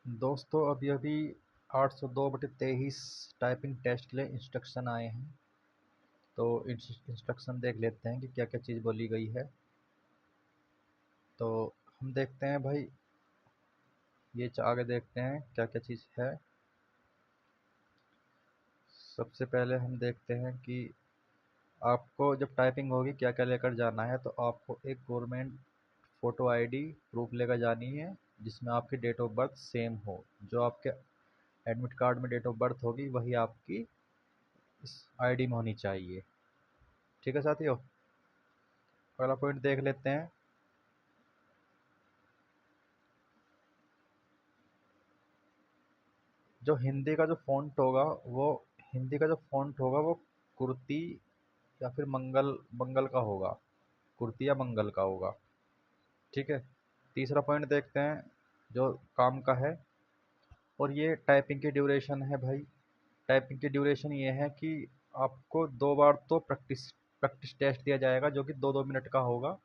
दोस्तों अभी अभी 802/23 टाइपिंग टेस्ट के लिए इंस्ट्रक्शन आए हैं। तो इंस्ट्रक्शन देख लेते हैं कि क्या क्या चीज़ बोली गई है। तो हम देखते हैं भाई, ये आगे देखते हैं क्या क्या चीज़ है। सबसे पहले हम देखते हैं कि आपको जब टाइपिंग होगी क्या क्या लेकर जाना है। तो आपको एक गवर्नमेंट फ़ोटो आईडी प्रूफ लेकर जानी है, जिसमें आपकी डेट ऑफ बर्थ सेम हो। जो आपके एडमिट कार्ड में डेट ऑफ बर्थ होगी वही आपकी इस आईडी में होनी चाहिए। ठीक है साथियों, अगला पॉइंट देख लेते हैं। जो हिंदी का जो फ़ॉन्ट होगा वो हिंदी का जो फ़ॉन्ट होगा वो कुर्ती या फिर मंगल मंगल का होगा। कुर्ती या मंगल का होगा। ठीक है, तीसरा पॉइंट देखते हैं जो काम का है। और ये टाइपिंग की ड्यूरेशन है भाई। टाइपिंग की ड्यूरेशन ये है कि आपको 2 बार तो प्रैक्टिस प्रैक्टिस टेस्ट दिया जाएगा, जो कि 2-2 मिनट का होगा।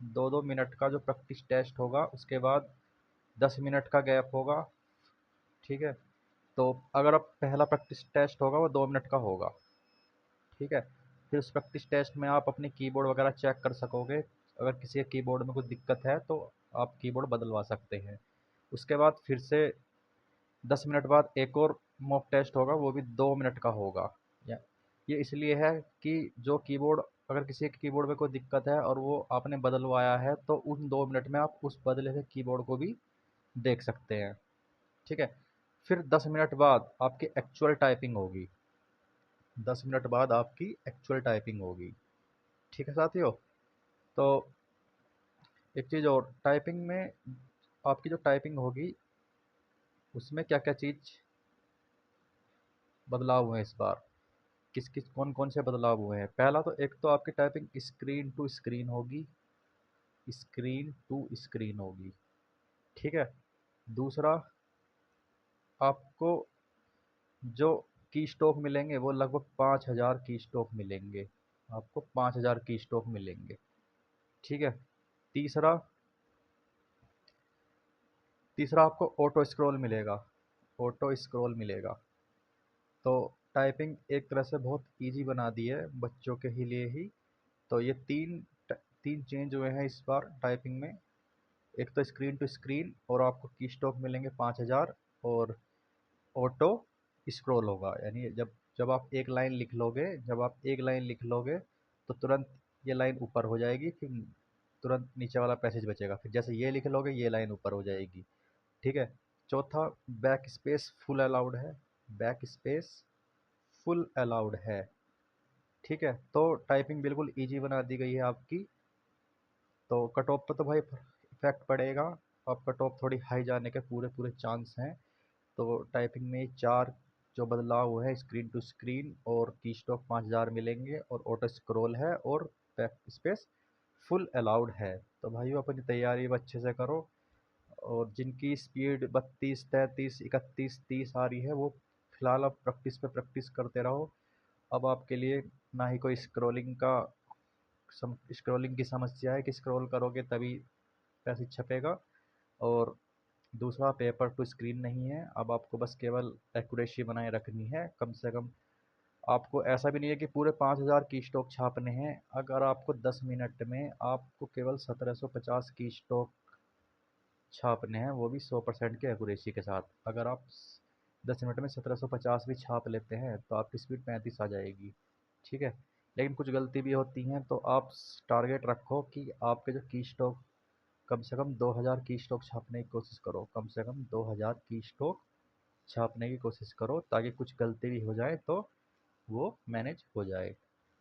2-2 मिनट का जो प्रैक्टिस टेस्ट होगा, उसके बाद 10 मिनट का गैप होगा। ठीक है, तो अगर आप पहला प्रैक्टिस टेस्ट होगा वो 2 मिनट का होगा। ठीक है, फिर उस प्रैक्टिस टेस्ट में आप अपनी कीबोर्ड वगैरह चेक कर सकोगे। अगर किसी के कीबोर्ड में कोई दिक्कत है तो आप कीबोर्ड बदलवा सकते हैं। उसके बाद फिर से 10 मिनट बाद एक और मॉक टेस्ट होगा, वो भी 2 मिनट का होगा। या ये इसलिए है कि जो कीबोर्ड, अगर किसी के कीबोर्ड में कोई दिक्कत है और वो आपने बदलवाया है तो उन 2 मिनट में आप उस बदले हुए कीबोर्ड को भी देख सकते हैं। ठीक है, फिर 10 मिनट बाद आपकी एक्चुअल टाइपिंग होगी। 10 मिनट बाद आपकी एक्चुअल टाइपिंग होगी। ठीक है साथियों, तो एक चीज़ और, टाइपिंग में आपकी जो टाइपिंग होगी उसमें क्या क्या चीज़ बदलाव हुए हैं इस बार। किस किस कौन कौन से बदलाव हुए हैं। पहला तो एक तो आपकी टाइपिंग स्क्रीन टू स्क्रीन होगी। स्क्रीन टू स्क्रीन होगी। ठीक है, दूसरा आपको जो की स्ट्रोक मिलेंगे वो लगभग 5,000 की स्ट्रोक मिलेंगे। आपको 5,000 की स्ट्रोक मिलेंगे। ठीक है, तीसरा तीसरा आपको ऑटो स्क्रॉल मिलेगा। ऑटो स्क्रॉल मिलेगा। तो टाइपिंग एक तरह से बहुत इजी बना दी है बच्चों के ही लिए ही। तो ये तीन चेंज हुए हैं इस बार टाइपिंग में। एक तो स्क्रीन टू स्क्रीन, और आपको की स्ट्रोक मिलेंगे 5,000। और ऑटो स्क्रॉल होगा, यानी जब आप एक लाइन लिख लोगे तो तुरंत ये लाइन ऊपर हो जाएगी। फिर तुरंत नीचे वाला पैसेज बचेगा। फिर जैसे ये लिख लोगे ये लाइन ऊपर हो जाएगी। ठीक है, चौथा, बैक स्पेस फुल अलाउड है। बैक स्पेस फुल अलाउड है। ठीक है, तो टाइपिंग बिल्कुल इजी बना दी गई है आपकी। तो कट ऑफ पर तो भाई इफेक्ट पड़ेगा। अब कट ऑफ थोड़ी हाई जाने के पूरे पूरे चांस हैं। तो टाइपिंग में चार जो बदलाव हुए हैं, स्क्रीन टू स्क्रीन और की स्ट्रोक 5,000 मिलेंगे, और ऑटो स्क्रॉल है, और बैक स्पेस फुल अलाउड है। तो भाइयों अपनी तैयारी अब अच्छे से करो। और जिनकी स्पीड 32, 33, 31, 30 आ रही है वो फिलहाल अब प्रैक्टिस पे प्रैक्टिस करते रहो। अब आपके लिए ना ही कोई स्क्रॉलिंग की समस्या है कि स्क्रॉल करोगे तभी पैसेज छपेगा। और दूसरा, पेपर टू स्क्रीन नहीं है। अब आपको बस केवल एक्यूरेसी बनाए रखनी है। कम से कम आपको ऐसा भी नहीं है कि पूरे 5,000 की स्टॉक छापने हैं। अगर आपको 10 मिनट में आपको केवल 1750 की स्टॉक छापने हैं, वो भी 100% के एक्यूरेसी के साथ। अगर आप 10 मिनट में 1750 भी छाप लेते हैं तो आपकी स्पीड 35 आ जाएगी। ठीक है, लेकिन कुछ गलती भी होती हैं, तो आप टारगेट रखो कि आपके जो की स्टॉक, कम से कम 2,000 की स्टॉक छापने की कोशिश करो। कम से कम 2,000 की स्टॉक छापने की कोशिश करो, ताकि कुछ गलती भी हो जाए तो वो मैनेज हो जाए।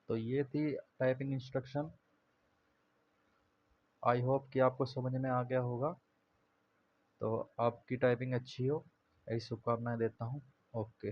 तो ये थी टाइपिंग इंस्ट्रक्शन। आई होप कि आपको समझ में आ गया होगा। तो आपकी टाइपिंग अच्छी हो, ऐसी शुभकामनाएं देता हूँ। ओके।